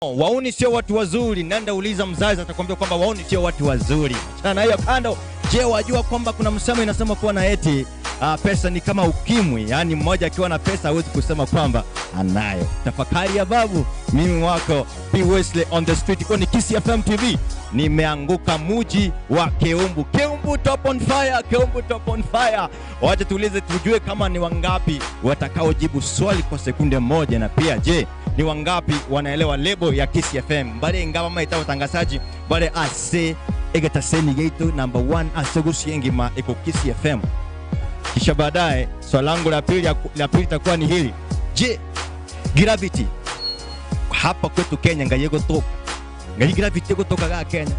Wauni sio watu wazuri. Nenda uliza mzazi atakwambia kwamba wauni sio watu wazuri. Achana hiyo kando. Je, wajua kwamba kuna msemo inasema kuwa na eti pesa ni kama ukimwi, yani mmoja akiwa na pesa hawezi kusema kwamba anayo. Tafakari ya babu. Mimi wako P Wesley on the street kwa Kiss FM TV. Nimeanguka muji wa Keumbu. Keumbu top on fire, Keumbu top on fire. Wacha tuulize tujue kama ni wangapi watakaojibu swali kwa sekunde moja, na pia je, ni wangapi wanaelewa lebo ya Kiss FM. Bale ngaba maita utangazaji bale ase egetaseni gate number 1 asegusiengi ma eko Kiss FM. Kisha baadaye swali langu la pili itakuwa ni hili. Je, Gravity hapa kwetu Kenya ngayego toka. Ngai Gravity kutoka Kenya.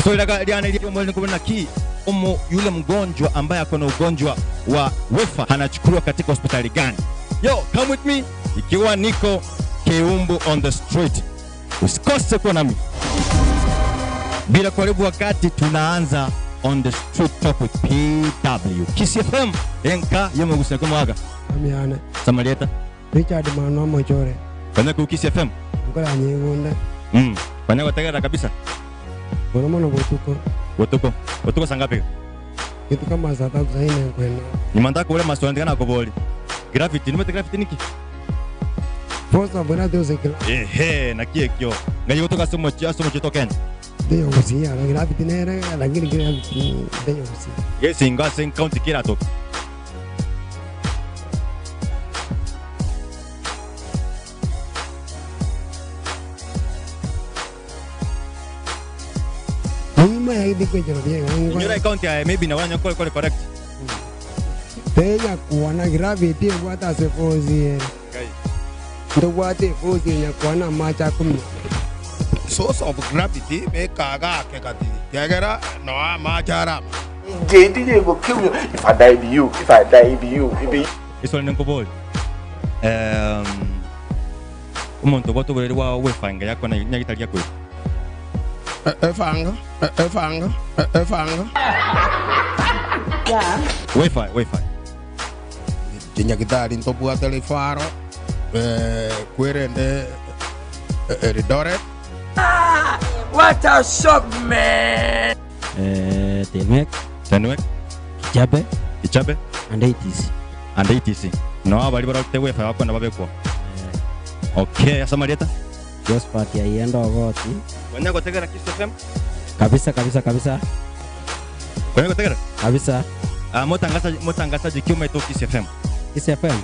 Swali la liana ile mwezi kubona ki yule mgonjwa ambaye akona ugonjwa wa wefa anachukuliwa katika hospitali gani? Yo, come with me. Ikiwa niko Keumbu on the street. Usikose kuwa nami. Bila kuharibu wakati, tunaanza on the street talk with PW. Kiss FM. Enka yemo guseko mwaga. Amiana. Samarieta. Richard Mano Mochore. Bana ku Kiss FM. Ngola nyingonda. Bana wategera kabisa. Bono mono botuko. Botuko sangapi? Kitu kama saa 3 za ine kwenda. Ni mandaka ule maswali ndikana koboli. Gravity, nimete Gravity niki? Posa bora doze kila. Na kiekyo. Ngai kutoka somo cheto Kenya. Ndio usia, na Gravity nere, lakini Gravity ndio usia. Yes, inga sen county kila top. Mimi ya hivi kwa jero bien. Your account ya maybe na wanya call correct. Tenya kuona Gravity bwata se fozi. Ndo bwate fozi nya kuona macha kumi. Source of Gravity me kaga kekati. Yagera no machara. JD go kill you if I die be you. If I die be you. Iso nko bol. Umuntu goto gore wa wefanga yako na nyagitali yako. Efanga. Yeah. Wi-Fi. Tinya kita rinto buat telefaro. Kuerende Eldoret. What a shock, man. Tenwek. Ichabe. And 80s. No, abali bora te Wi-Fi wako na babeko. Okay, Samarieta. Just party aienda ogoti. Wanya kutegera Kiss FM? Kabisa. Wanya kutegera? Kabisa. Motangazaji kiume to Kiss FM. Kiss FM.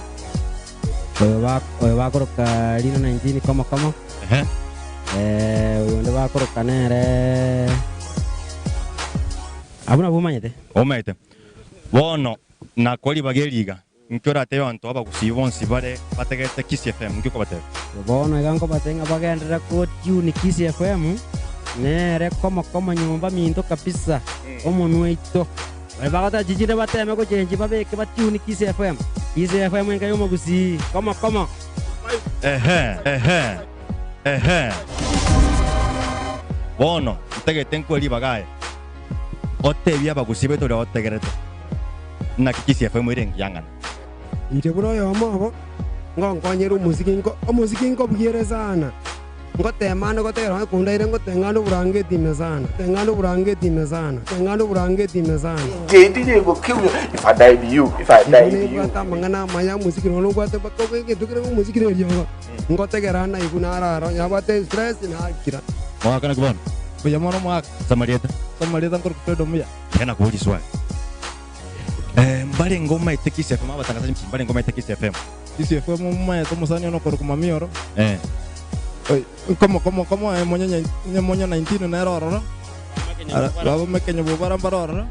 Oyo wakoroka lino 19 kama. Oyo wakoroka nere. Abuna bumanyete. Omaite. Bono na koli bageliga. Nkora te onto aba kusibonsi bare bategete Kiss FM ngiko bate. Bono igango batenga bagendera ko tune Kiss FM. Nere kama nyumba minto kabisa. Omuntu weito. Bagata jijire bateme ko chenji babeke batune Kiss FM. Kiss FM ngayo magusi. Kama. Bono, tegete nkoli bagaye. Ote bia bagusibe to otegerete. Na Kiss FM irengi yangana. Ite bro yo mabo. Ngongonyero muziki ngo bugere sana. Ngotemana gotero kundaire ngotengano burangeti mezana. JD go kill you if I die be you. If I die be you. Ngata mangana maya muziki no gwate bakobe ngedukire muziki no yo. Ngotegerana ikunara ro yabate stress na kira. Mwaka kubona. Kuyamoro mwaka. Samarieta ngoro kupedo muya. Tena kuuliza swali. Mbale ngoma ite Kiss FM abatangazaji mbale ngoma ite Kiss FM. Kiss FM mumaya tomusani ono koro kumamioro. Como monya 19 na eroro. Baba mekenya bubara baroro.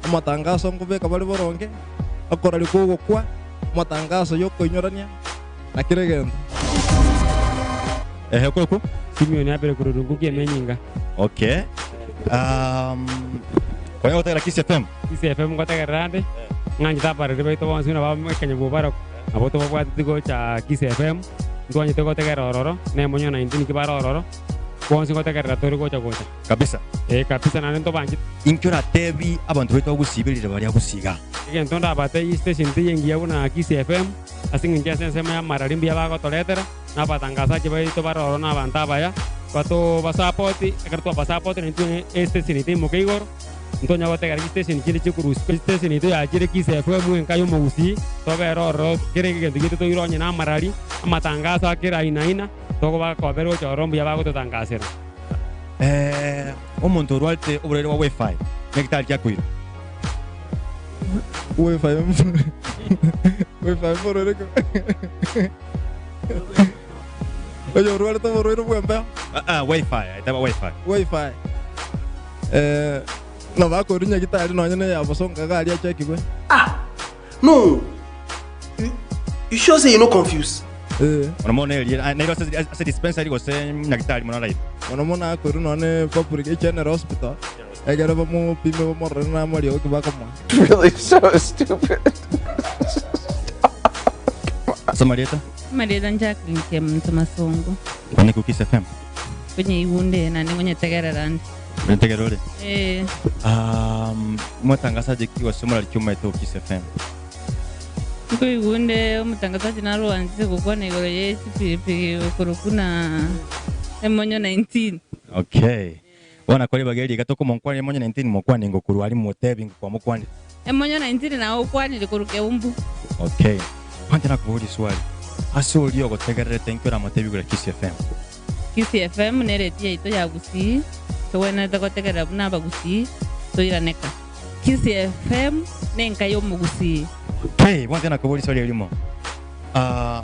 Amatangazo ngubeka bali boronge. Akora likugo kwa matangazo yoko inyorania. Nakiregendo. Koko Simeoni apere kururungu kemenyinga. Okay. Kwa hiyo utaka Kiss FM. Kiss FM ngotaka rande. Nganyi tapare beto wansuna baba mekenya bubara. Aboto bwa tigo cha Kiss FM. Ngonya tego tegera ororo ne monyo 19 kibara ororo. Kwansi ngotegera tori gocha. Kabisa. Kabisa na nento banji. Inkora tebi abantu beto gusibirira bari agusiga. Ntonda abate station tiyengi yabuna Kiss FM. Asingi njase sema ya mararimbi yabago toletera. n'abatangazaji baitu baroro n'abantu abaya bato basapoti ekerto basapoti n'intu station ite mukigoro ntonya gotegera station kiri chikurusi station ite yagire Kiss FM enkayo mugusi toberoro kire kintu gitu ironye n'amarari amatangazo akira ina togo bakobero chorombu yabagototangasira omuntu urwalte uburere wa wifi nekitari kyakwira wifi mborore ko oyo urwalte borore bwemba wifi itaba wifi no bakorinya gitari no nyene yabosonga gari achekigwe No. You sure say you no confused? Unamona ile nairo asa dispensary gose nyagitari mona right. Unamona akuru no ne public general hospital. Egera bamu pime mo rena mo lio kibaka mo. Really so stupid. Samarieta? Marieta Jacqueline Mtu Masongo. Kwenye ku Kiss FM. Kwenye iwunde na ningonye tegererandi. Tegererole. Mutangazaji kiwa somo la kiuma ito Kiss FM. Kuko iwunde mutangazaji naro wanzise kukwana igoro yesi pipi kurukuna emonyo 19. Okay. Wana kwali bageri gatoko monkwani emonyo 19 monkwani ngokuru ali motebi kwa mokwani. Emonyo 19 na okwani likuruke umbu. Okay. Kwanje nakubuli swali. Aso ulio gotegerere tenkura motebi kula Kiss FM. Kiss FM neretia ito ya gusi. Towena takotegera buna bagusi. Toiraneka. Kiss FM nenkayo mugusi. Okay, wante nakubuli swali elimo.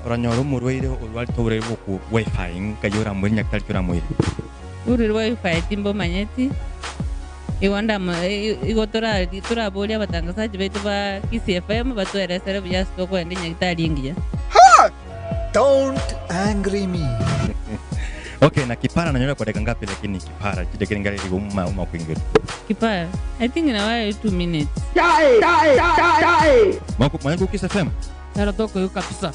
Oranyoro murweire olwali tore boku wifi nkayora muri nyakitali kura mwire. Uri wifi timbo manyeti. Iwanda igotora boli abatangazaji baitu ba Kiss FM batueresere byasito ko ndi nyakitali ingia. Don't angry me. Okay, na kipara na nyola kwa dakika ngapi lakini kipara kidekere ngale liko uma kuingira. Kipara I think in a 2 minutes. Mwangu Kiss FM. Era toko yu kabisa.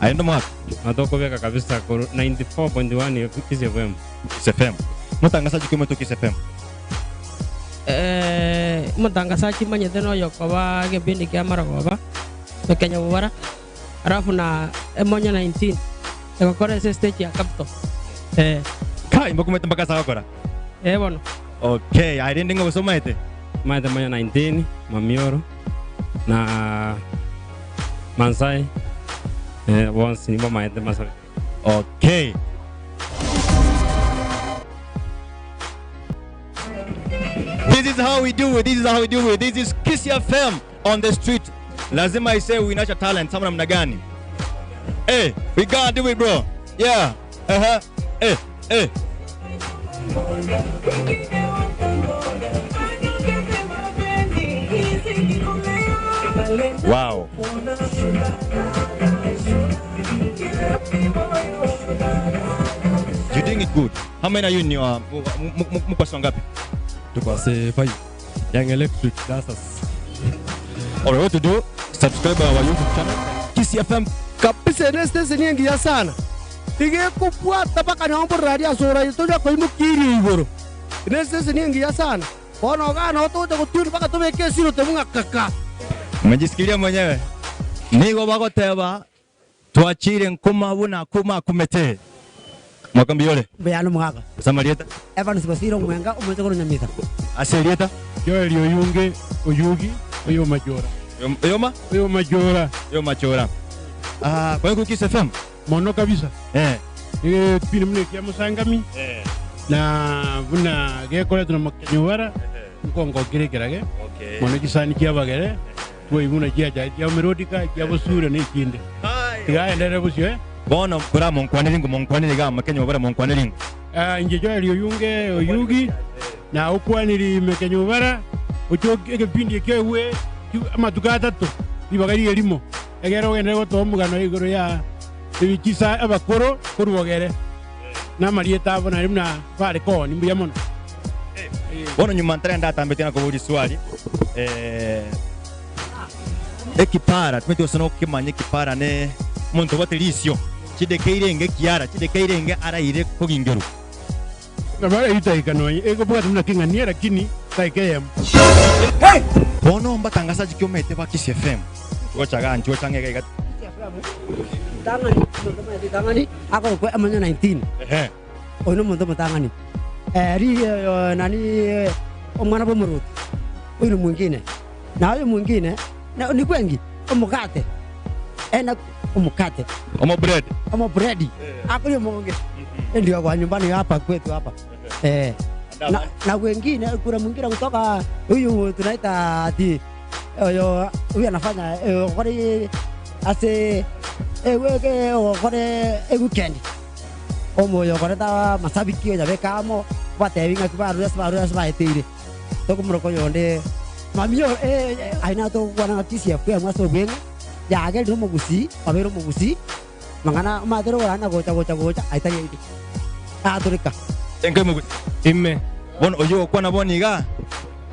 Aenda mwako. Natoko veka kabisa kwa 94.1 ya Kiss FM. Kiss FM. Mutangazaji kama to Kiss FM. Mutangazaji manyete no yokoba kipindi kia Maragoba. Kenya Bubara. Alafu na emonyo 19. Ekokora ese stage ya Capital. Kai mbokumeta mpaka sawa kora. Bono. Okay, I didn't ngo soma ete. Maite manya 19 Mamioro na Mansai once ni maite Mansai. Okay. This is how we do it. This is Kiss FM on the street. Lazima I say we natural talent sama namna gani? We gotta do it, bro. Yeah. Wow. You're doing it good. How many are you in your mupaswa ngapi? Tukase 5 Young Electric Dancers. Alright, what to do? Subscribe our YouTube channel Kiss FM. Kabisa neste siningia sana. Tige kupuata baka nyombo radio sura itoja kwa imukiri igoro. Neste siningia sana. Ono gana otoja kutuni baka tobeke siro temunga kaka. Umejisikilia mwenyewe. Nigo bagoteba tuachire nkuma buna kuma kumete. Mwakambiole. Bayano mwaka. Samarieta. Evans Basiro mwenga umeze kono nyamita. Aselieta. Joel Oyunge Oyugi Oyo Majora. Oyo Majora. Kwa hiyo Kiss FM. Mono kabisa. Pini mune kia musangami. Na buna gekole tuna makanyuwara. Nkongo kirekerage. Okay. Mono kisani kia bagere. Tuwe ibuna kia kia melodika kia bosura ni kinde. Tiga endere busio Bono kura monkwaniri ga makenyo bara monkwaniri. Nje Joel Oyunge Oyugi na ukwaniri mekenyubara. Ucho ekipindi kewe ama tukatatu. Ibagari elimo. Egero gende gotomugano igoro ya ibikisa abakoro kurubogere. Na Marieta abona rimna vale ko ni mbuya mono. Bono nyuma ntrenda tambetena ko buri swali. Ekipara tumete osono kimanye kipara ne muntu batelisio. Chidekeirenge kiara, chidekeirenge araire kugingero. Na bara itaikano ego bwa tumna kingania lakini taikeyem. Bono mbatangazaji kyomete ba Kiss FM. Gocha gancho changega Tangani ako ko amanyo 19 ono muntu mutangani nani omwana bomurut uyu mwingine na huyo mwingine na ni kwengi omukate omukate omo bread ako yo monge ndio kwa nyumbani hapa kwetu hapa na wengine kuna mwingine kutoka huyu tunaita ati huyu anafanya kore ase weke kore weekend omo yo kore ta masabiki ya beka amo batevinga kibaru sabaitire to kumroko yonde mamiyo aina to kwana tisia kwa mwaso bwenga ya gel no mugusi abero mugusi mangana madero wana gocha aitaya idi aturika enke mugusi Imme. bono oyo kwana boniga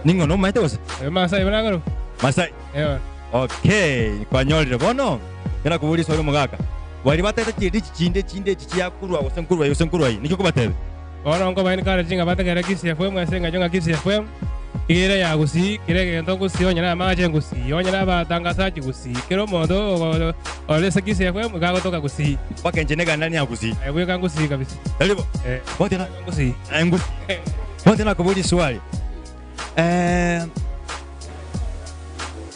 ningo no maite wose Masai banagaro. Masai Ewa. okay kwa nyolire bono yana kuburi sori mugaka wali batete chindi chinde chiyakurwa osenkurwa nikyo kubatebe Ora ngo baini kara jinga bata gara kisi FM asenga jonga kisi FM. Kire ya gusi, kire ke ntongo si onya ma je gusi, onya na ba tanga sa gusi. Kiro mondo ole sa kisi FM ga gotoka gusi. bakenje nega ndani ya gusi Ewe ka gusi kabisa. elibo bote na Gusi. ngusi bote na kuburi swali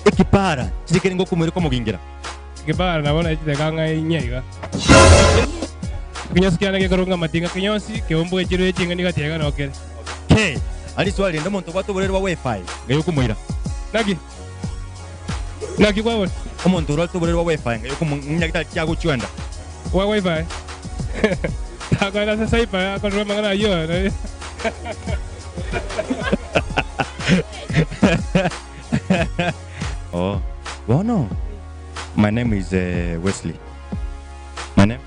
ekipara chikiri ngo kumuri ko mugingira Kibara nabona ikite kanga inyega. Kinyosi kyana ke koronga matinga kinyosi ke ombo ejiro ejinga nigatega no kere. okay ali swali ndo muntu batuburerwa wifi ngayo kumuira Nagi kwa won. omuntu uratuburerwa wifi ngayo kumunyagita cyago cyenda Wa wifi. Takana sa saipa ko ro mangana yo. oh bono my name is Wesley my name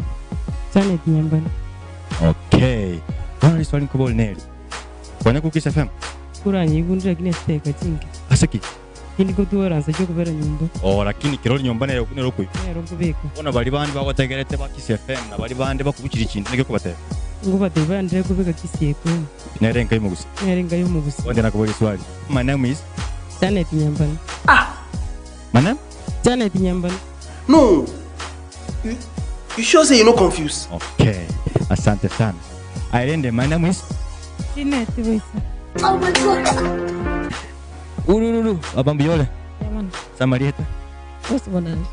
Janet Nyambani. okay bono swali kubol neli kwana ku Kiss FM Kura nyigundira kine steka chingi. asaki Kini kutuoransa cyo kubera nyumba. oh lakini kiroli nyomba nayo kunero kuyi Nero kubeka. bona bali bandi bagotegerete ba Kiss FM na bali bandi bakubukira ikintu nige kubate Nguba te bandre kubeka kisieko. nerenga imugusi Neringa yo mugusi. wende nakuboli swali my name is Janet Nyambani. my name Janet Nyambani. No. You sure say you no confused? okay asante sana airende my name is Janet Voice. ururu abambiole Yaman. samarieta Boss bonani.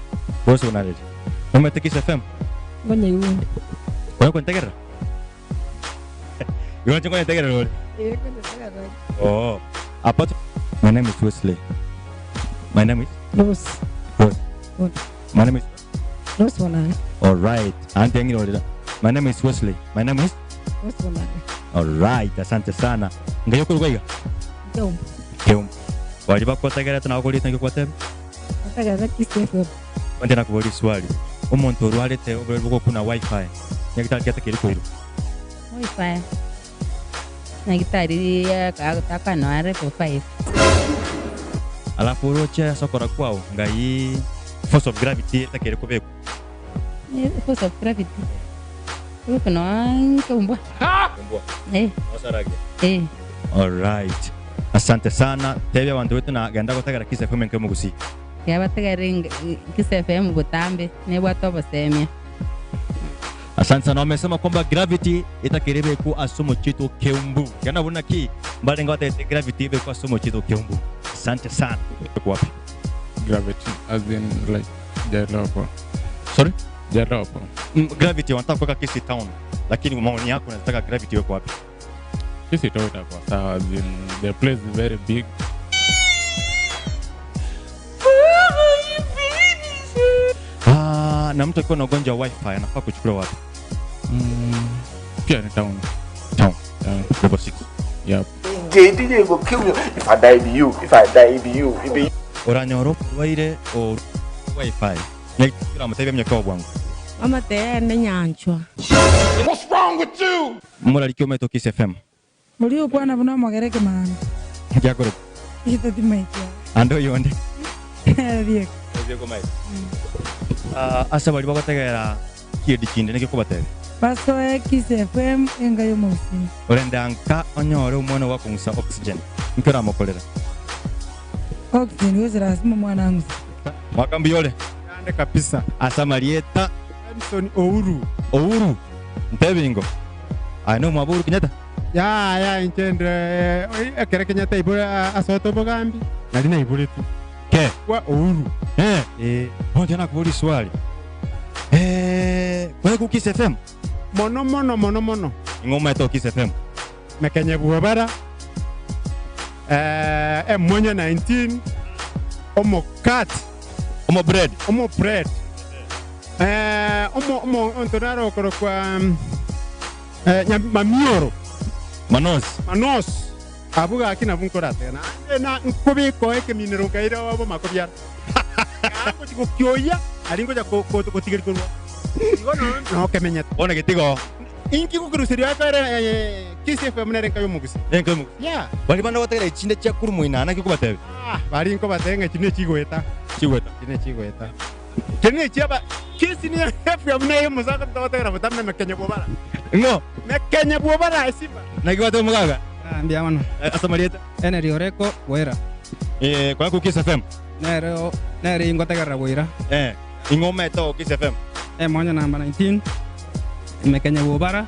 boso unalele umete Kiss FM Ngonya yuonde. kwa kuntegera yote kwa kuntegera lole oh apart my name is Wesley my name is Boss. my name is Boss bonani. all right ante ngiro lele my name is Wesley my name is Boss bonani. all right asante sana ngayo kulugaiga Jom. keum wali bakotegera tunakoli tangi kwatebe Ataga kisieko. wende nakuboli swali umuntu urwalete ubwo kuna wifi nyagitali kiri kwiro Wi-Fi. Nagitari ya taka no are for 5. alafu rocha sokora kwao ngai force of gravity takere kubeko Force of gravity. Uko no ankumba. osarage Eh. all right asante sana tebe abantu wetu na genda gotegera Kiss FM nke mugusi Yaba tagaringa Kiss FM butambe ne bwato basemya. asante sana wamesema kwamba gravity itakerebe ku asumo chito keumbu yana buna ki mbale ngote gravity ibe ku asumo chito keumbu asante sana kwa wapi Gravity as in like Jeropo. sorry Jeropo. gravity wanataka kuweka Kiss Town lakini maoni yako unataka gravity iwe wapi Kisi toita kwa sawa as in the place is very big. na mtu akiwa na ugonjwa wa wifi anafaa kuchukuliwa wapi Pia ni town. town level 6 Yep. JD go kill me. If I die, be you. If I die, be you. It be oranyoro waire o wifi nyakira mutebe myako bwangu Mama te ne nyanchwa. mura likyo meto Kiss FM Muri ukwana buna magereke man. jakoro Ito dimaikia. ando yonde Diek. Diego mai asa bali bagotegera kindi kindi niki kubatebe Paso Kiss FM enga yo mugusi. orenda nka onyore umwana wa kungusa oxygen nkira mokolera Oxygen wezira asimo mwana wangu. mwakambiyole Ande kabisa. Asamalieta Benson Ouru. Ntebingo. Ano maburu Kenyatta. Ya inchendre ekere Kenyatta ibura asoto bogambi. Nali na ibure tu. Ke Wa Ouru. Bonja na kuuliza swali. Kwa ku Kiss FM. Mono. Ngoma ya Kiss FM. Mekenye buwabara. Mwenye 19. Omo cat. Omo bread. Omo ontonaro koro kwa mamioro. Manos. Abuga akina bunkora tena. Na nkubiko eke minero kaira wabo makobyara. Ako tiko kyoya alingo ja ko tigeri ko. No kemenya. Ona getigo. Inki ko kurusiria kare Kiss FM nere kayo mugusi. Ya. Bali bana wategera ichinde kya kuru muina naki kubatebe. Bali nko batenga chine chigweta. Chine chiaba Kiss ni FM nayo musaka tawategera batamne mekenya bobara. Ngo. Mekenya bobara simba. Naki watu mugaga. Ndia wana. Asamalieta. Ene rioreko wera. Kwa ku Kiss FM. Nere ingotegera wera. Ngoma ya Kiss FM. Mwenye namba 19. Mekenya bobara.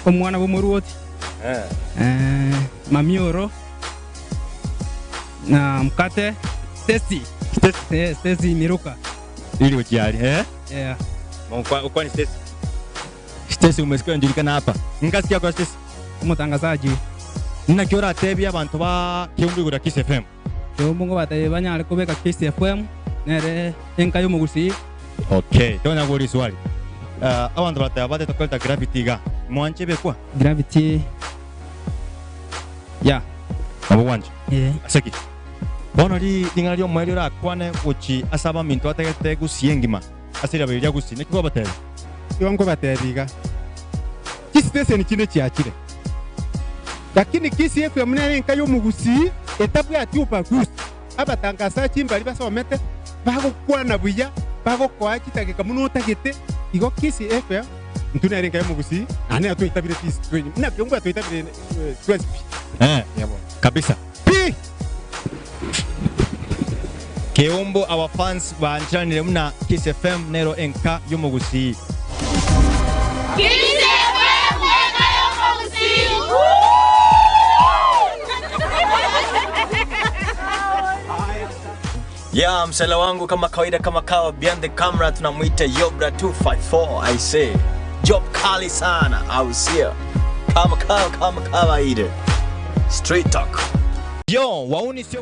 Omwana bumuruoti. Mamioro. Na mkate. Stacy Miruka. Ili ujiali, Yeah. Kwa ni Stacy? Stacy umesikia njulikana hapa. Ngasikia kwa Stacy? Umutangazaji. Nina kiora tebi abantu ba kiumbi gura Kiss FM. Kiumbi ngo bataye banyale kubeka Kiss FM. Nere enkayo mugusi. Okay, tona guri swali. Abantu bataye tokolta Gravity ga. Mwanchebe kwa? Gravity. Ya. Abo wanje. Asaki. Bono li dingalio mweli ra kwane uchi asaba minto ategete gusiengima. Asira beja gusi ne kwa bataye. Yongo bataye Kiss station kine chiachire. Lakini Kiss FM nere kayo mugusi etabu ya tupa gusi. Abatangaza chimbali basomete bago kwana buya bago kwa kitageka muno tagete igo Kiss FM ntunere kayo mugusi ane atuitabire Kiss na kyongo atuitabire twesp. Kabisa. Keombo our fans banchanire muna Kiss FM nero enka yomugusi. Kiss FM enka yomugusi. Ya msela wangu kama kawaida kama kawa behind the camera tunamuita Yobra 254 I say. Job kali sana au sio? Kama kawaida. Straight talk. Yo, wauni sio